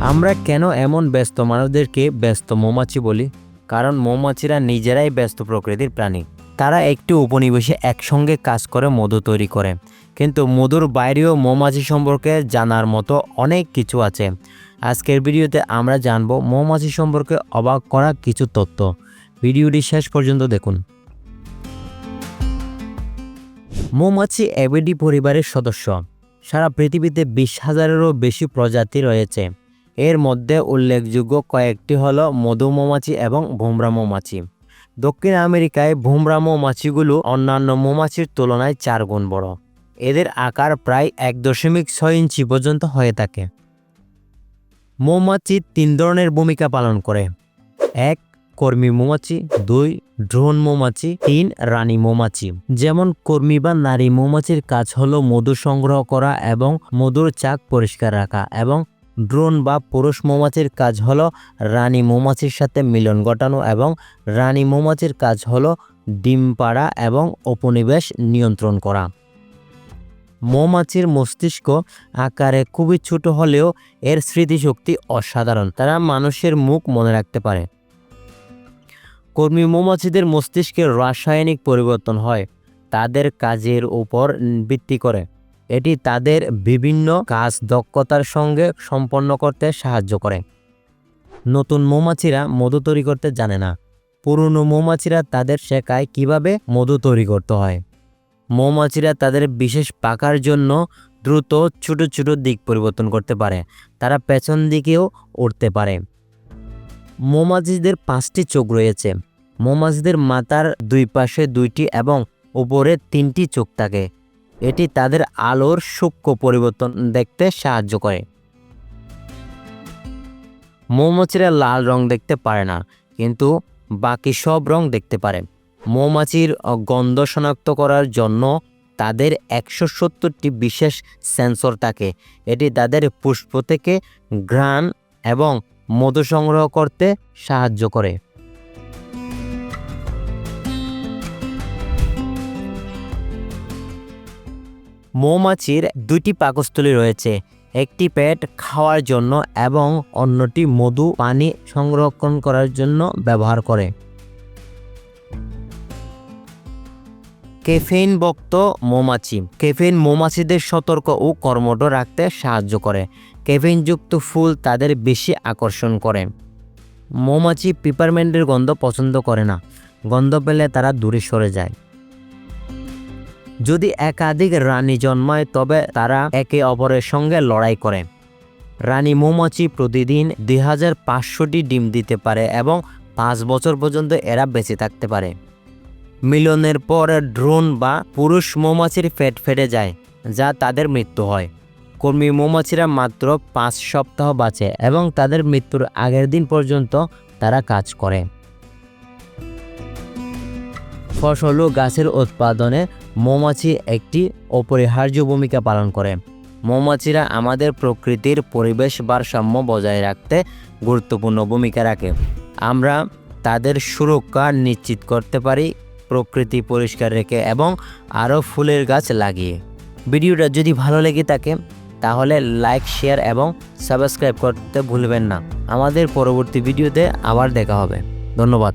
আমরা কেন এমন ব্যস্ত মানুষদেরকে ব্যস্ত মৌমাছি বলি? কারণ মৌমাছিরা নিজেরাই ব্যস্ত প্রকৃতির প্রাণী। তারা একটি উপনিবেশে একসঙ্গে কাজ করে মধু তৈরি করে। কিন্তু মধুর বাইরেও মৌমাছি সম্পর্কে জানার মতো অনেক কিছু আছে। আজকের ভিডিওতে আমরা জানব মৌমাছি সম্পর্কে অবাক করা কিছু তথ্য। ভিডিওটি শেষ পর্যন্ত দেখুন। মৌমাছি অ্যাবিডি পরিবারের সদস্য। সারা পৃথিবীতে 20,000-এরও বেশি প্রজাতি রয়েছে। এর মধ্যে উল্লেখযোগ্য কয়েকটি হলো মধু মৌমাছি এবং ভোমরা মৌমাছি। দক্ষিণ আমেরিকায় ভোমরা মৌমাছিগুলো অন্যান্য মৌমাছির তুলনায় 4 গুণ বড়। এদের আকার প্রায় 1.6 ইঞ্চি পর্যন্ত হয়ে থাকে। মৌমাছি 3 ধরনের ভূমিকা পালন করে। 1. কর্মী মৌমাছি, 2. ড্রোন মৌমাছি, 3. রানী মৌমাছি। যেমন কর্মী বা নারী মৌমাছির কাজ হলো মধু সংগ্রহ করা এবং মধুর চাক পরিষ্কার রাখা, এবং ড্রোন বা পুরুষ মৌমাছির কাজ হলো রানী মৌমাছির সাথে মিলন ঘটানো, এবং রানী মৌমাছির কাজ হলো ডিম পাড়া এবং উপনিবেশ নিয়ন্ত্রণ করা। মৌমাছির মস্তিষ্ক আকারে খুবই ছোট হলেও এর স্মৃতিশক্তি অসাধারণ। তারা মানুষের মুখ মনে রাখতে পারে। কর্মী মৌমাছিদের মস্তিষ্কের রাসায়নিক পরিবর্তন হয় তাদের কাজের উপর ভিত্তি করে। এটি তাদের বিভিন্ন কাজ দক্ষতার সঙ্গে সম্পন্ন করতে সাহায্য করে। নতুন মৌমাছিরা মধু তৈরি করতে জানে না। পুরনো মৌমাছিরা তাদের শেখায় কিভাবে মধু তৈরি করতে হয়। মৌমাছিরা তাদের বিশেষ পাখার জন্য দ্রুত ছোট ছোট দিক পরিবর্তন করতে পারে। তারা পেছন দিকেও উঠতে পারে। মৌমাছিদের 5টি চোখ রয়েছে। মৌমাছিদের মাথার 2 পাশে 2টি এবং উপরে 3টি চোখ থাকে। এটি তাদের আলোর সূক্ষ্ম পরিবর্তন দেখতে সাহায্য করে। মৌমাছিরা লাল রং দেখতে পারে না, কিন্তু বাকি সব রং দেখতে পারে। মৌমাছির গন্ধ শনাক্ত করার জন্য তাদের 170টি বিশেষ সেন্সর থাকে। এটি তাদের পুষ্প থেকে ঘ্রাণ এবং মধু সংগ্রহ করতে সাহায্য করে। মৌমাছির 2টি পাকস্থলী রয়েছে। একটি পেট খাওয়ার জন্য এবং অন্যটি মধু পানি সংরক্ষণ করার জন্য ব্যবহার করে। ক্যাফেইন ভক্ত মৌমাছি। ক্যাফেইন মৌমাছিদের সতর্ক ও কর্মঠ রাখতে সাহায্য করে। ক্যাফেইনযুক্ত ফুল তাদের বেশি আকর্ষণ করে। মৌমাছি পিপারমেন্টের গন্ধ পছন্দ করে না। গন্ধ পেলে তারা দূরে সরে যায়। যদি একাধিক রানী জন্মায় তবে তারা একে অপরের সঙ্গে লড়াই করে। রানী মৌমাছি প্রতিদিন 2500টি ডিম দিতে পারে এবং 5 বছর পর্যন্ত এরা বেঁচে থাকতে পারে। মিলনের পর ড্রোন বা পুরুষ মৌমাছির পেট ফেটে যায়, যা তাদের মৃত্যু হয়। কর্মী মৌমাছিরা মাত্র 5 সপ্তাহ বাঁচে এবং তাদের মৃত্যুর আগের দিন পর্যন্ত তারা কাজ করে। ফসল ও গাছের উৎপাদনে মৌমাছি একটি অপরিহার্য ভূমিকা পালন করে। মৌমাছিরা আমাদের প্রকৃতির পরিবেশ ভারসাম্য বজায় রাখতে গুরুত্বপূর্ণ ভূমিকা রাখে। আমরা তাদের সুরক্ষা নিশ্চিত করতে পারি প্রকৃতি পরিষ্কার রেখে এবং আরও ফুলের গাছ লাগিয়ে। ভিডিওটা যদি ভালো লেগে থাকে তাহলে লাইক, শেয়ার এবং সাবস্ক্রাইব করতে ভুলবেন না। আমাদের পরবর্তী ভিডিওতে আবার দেখা হবে। ধন্যবাদ।